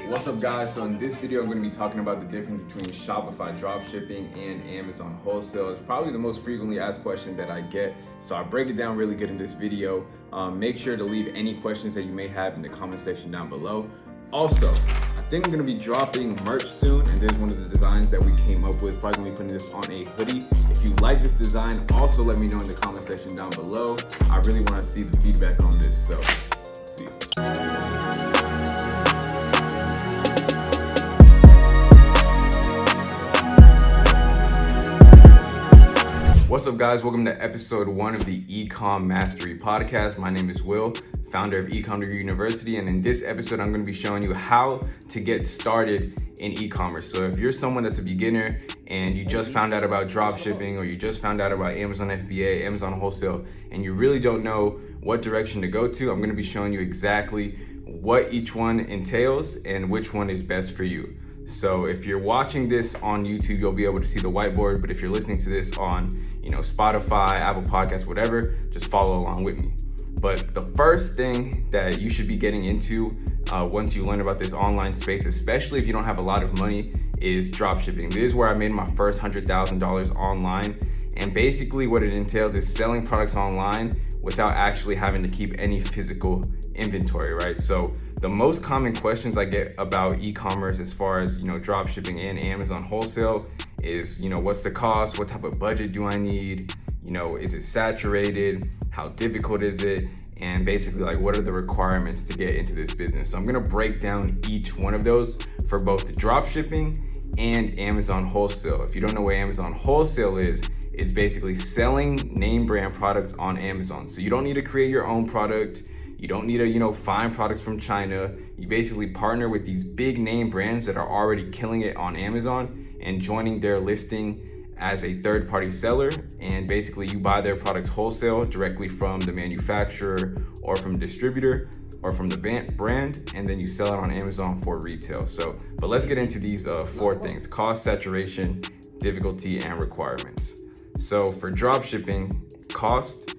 What's up, guys? So in this video I'm going to be talking about the difference between Shopify Dropshipping and Amazon Wholesale. It's probably the most frequently asked question that I get, so I break it down really good in this video. Make sure to leave any questions that you may have in the comment section down below. Also, I think I'm going to be dropping merch soon, and this is one of the designs that we came up with. Probably going to be putting this on a hoodie. If you like this design, also let me know in the comment section down below. I really want to see the feedback on this, so see you. What's up, guys? Welcome to episode 1 of the Ecom Mastery Podcast. My name is Will, founder of Ecom Degree University, and in this episode I'm going to be showing you how to get started in e-commerce. So if you're someone that's a beginner and you just found out about dropshipping, or you just found out about Amazon FBA, Amazon Wholesale, and you really don't know what direction to go to, I'm going to be showing you exactly what each one entails and which one is best for you. So if you're watching this on YouTube, you'll be able to see the whiteboard, but if you're listening to this on, Spotify, Apple Podcasts, whatever, just follow along with me. But the first thing that you should be getting into once you learn about this online space, especially if you don't have a lot of money, is dropshipping. This is where I made my first $100,000 online. And basically what it entails is selling products online without actually having to keep any physical inventory, right? So the most common questions I get about e-commerce as far as, dropshipping and Amazon Wholesale is, what's the cost? What type of budget do I need? Is it saturated? How difficult is it? And basically, what are the requirements to get into this business? So I'm gonna break down each one of those for both the dropshipping and Amazon Wholesale. If you don't know what Amazon Wholesale is, it's basically selling name brand products on Amazon. So you don't need to create your own product. You don't need to, find products from China. You basically partner with these big name brands that are already killing it on Amazon and joining their listing as a third-party seller, and basically you buy their products wholesale directly from the manufacturer or from the distributor or from the brand, and then you sell it on Amazon for retail. But let's get into these 4 things: cost, saturation, difficulty, and requirements. So for dropshipping, cost,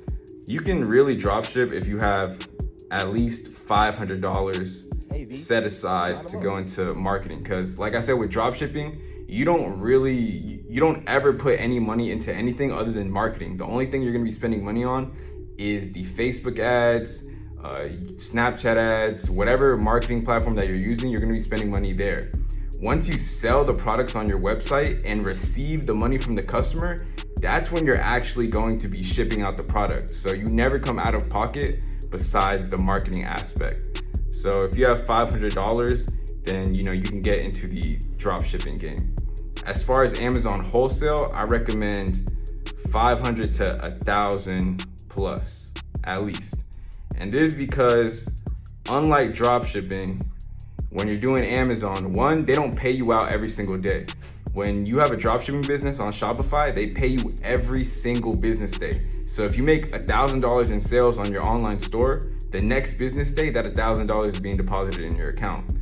you can really dropship if you have at least $500 set aside to go into marketing. Because like I said, with dropshipping, you don't ever put any money into anything other than marketing. The only thing you're gonna be spending money on is the Facebook ads, Snapchat ads, whatever marketing platform that you're using, you're gonna be spending money there. Once you sell the products on your website and receive the money from the customer, that's when you're actually going to be shipping out the product. So you never come out of pocket besides the marketing aspect. So if you have $500, then you can get into the dropshipping game. As far as Amazon Wholesale, I recommend 500 to 1,000 plus at least. And this is because unlike dropshipping, when you're doing Amazon, one, they don't pay you out every single day. When you have a dropshipping business on Shopify, they pay you every single business day. So if you make $1,000 in sales on your online store, the next business day, that $1,000 is being deposited in your account.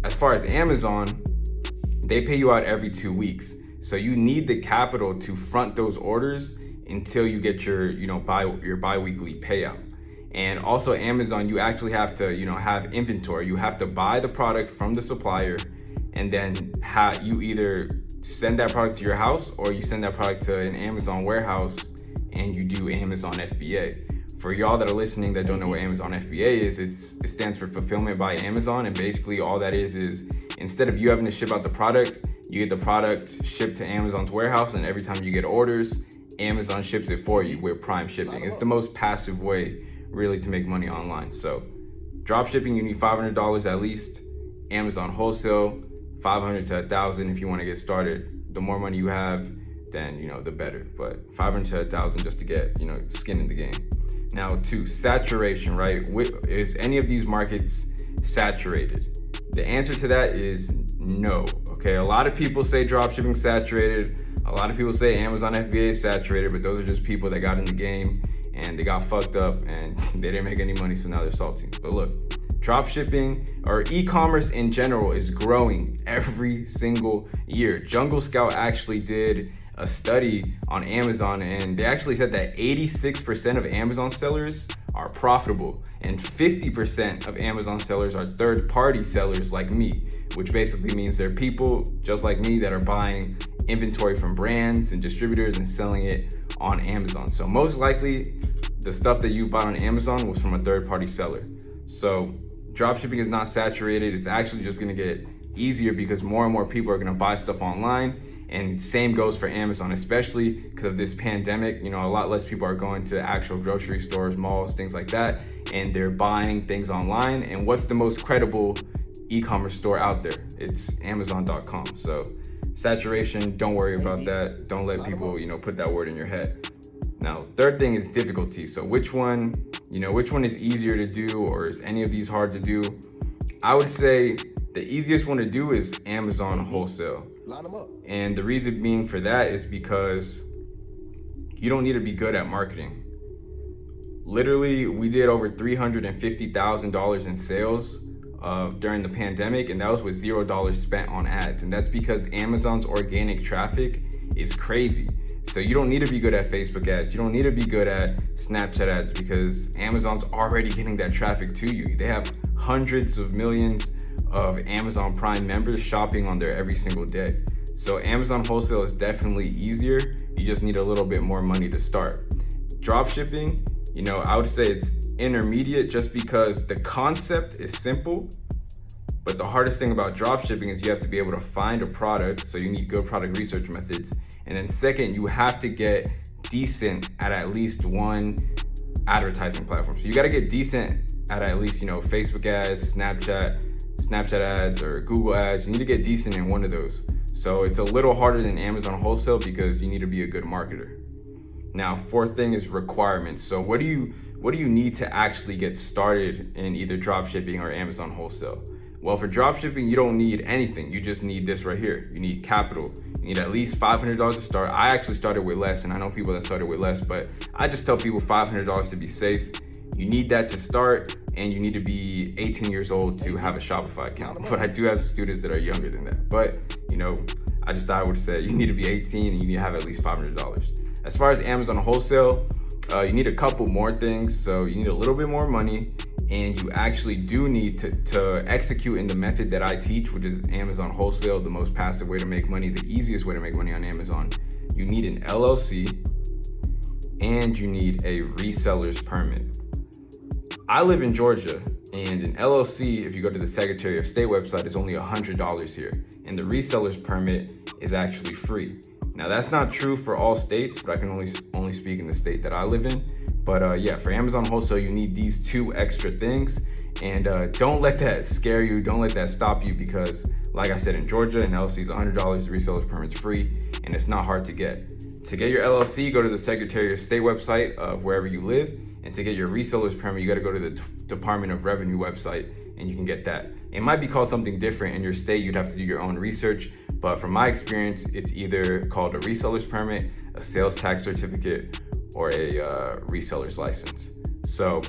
As far as Amazon, they pay you out every 2 weeks. So you need the capital to front those orders until you get your, your bi-weekly payout. And also Amazon, you actually have to, have inventory. You have to buy the product from the supplier, and then you either send that product to your house or you send that product to an Amazon warehouse and you do Amazon FBA. For y'all that are listening that don't know what Amazon FBA is, it stands for Fulfillment by Amazon, and basically all that is instead of you having to ship out the product, you get the product shipped to Amazon's warehouse, and every time you get orders, Amazon ships it for you with Prime shipping. It's the most passive way really to make money online. So dropshipping, you need $500 at least. Amazon Wholesale, 500 to 1,000 if you want to get started. The more money you have, then the better. But 500 to 1,000 just to get skin in the game. Now, to saturation, right? Is any of these markets saturated? The answer to that is no. Okay, a lot of people say dropshipping saturated. A lot of people say Amazon FBA is saturated, but those are just people that got in the game and they got fucked up and they didn't make any money, so now they're salty. But look, dropshipping or e-commerce in general is growing every single year. Jungle Scout actually did a study on Amazon, and they actually said that 86% of Amazon sellers are profitable, and 50% of Amazon sellers are third-party sellers like me, which basically means they're people just like me that are buying inventory from brands and distributors and selling it on Amazon. So most likely the stuff that you bought on Amazon was from a third-party seller. So dropshipping is not saturated. It's actually just gonna get easier because more and more people are gonna buy stuff online. And same goes for Amazon, especially because of this pandemic. A lot less people are going to actual grocery stores, malls, things like that, and they're buying things online. And what's the most credible e-commerce store out there? It's Amazon.com. So saturation, don't worry about that. Don't let people, put that word in your head. Now, third thing is difficulty. So which one is easier to do, or is any of these hard to do? I would say the easiest one to do is Amazon Wholesale. And the reason being for that is because you don't need to be good at marketing. Literally, we did over $350,000 in sales during the pandemic, and that was with $0 spent on ads. And that's because Amazon's organic traffic is crazy. So you don't need to be good at Facebook ads. You don't need to be good at Snapchat ads because Amazon's already getting that traffic to you. They have hundreds of millions of Amazon Prime members shopping on there every single day. So Amazon Wholesale is definitely easier. You just need a little bit more money to start. Dropshipping, I would say it's intermediate just because the concept is simple, but the hardest thing about dropshipping is you have to be able to find a product, so you need good product research methods. And then second, you have to get decent at least one advertising platform. So you gotta get decent at least, Facebook ads, Snapchat ads, or Google ads. You need to get decent in one of those. So it's a little harder than Amazon Wholesale because you need to be a good marketer. Now, fourth thing is requirements. So what do you need to actually get started in either dropshipping or Amazon Wholesale? Well, for dropshipping, you don't need anything. You just need this right here. You need capital. You need at least $500 to start. I actually started with less, and I know people that started with less, but I just tell people $500 to be safe. You need that to start, and you need to be 18 years old to have a Shopify account. But I do have students that are younger than that. But, I just thought I would say you need to be 18 and you need to have at least $500. As far as Amazon Wholesale, you need a couple more things. So you need a little bit more money, and you actually do need to execute in the method that I teach, which is Amazon Wholesale, the most passive way to make money, the easiest way to make money on Amazon. You need an LLC, and you need a reseller's permit. I live in Georgia, and an LLC, if you go to the Secretary of State website, is only $100 here, and the reseller's permit is actually free. Now, that's not true for all states, but I can only speak in the state that I live in. But yeah, for Amazon Wholesale, you need these two extra things, and don't let that scare you. Don't let that stop you because, like I said, in Georgia, an LLC is $100, the reseller's permit's free, and it's not hard to get. To get your LLC, go to the Secretary of State website of wherever you live. And to get your reseller's permit, you got to go to the Department of Revenue website, and you can get that. It might be called something different in your state. You'd have to do your own research. But from my experience, it's either called a reseller's permit, a sales tax certificate, or a reseller's license. So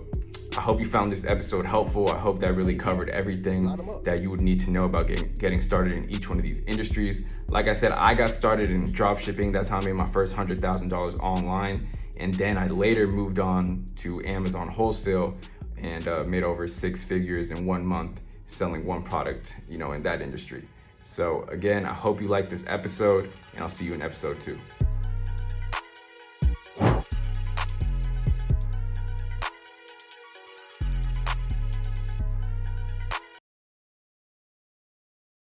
I hope you found this episode helpful. I hope that really covered everything that you would need to know about getting started in each one of these industries. Like I said, I got started in dropshipping. That's how I made my first $100,000 online. And then I later moved on to Amazon Wholesale and made over 6 figures in 1 month selling one product, in that industry. So again, I hope you liked this episode, and I'll see you in episode 2.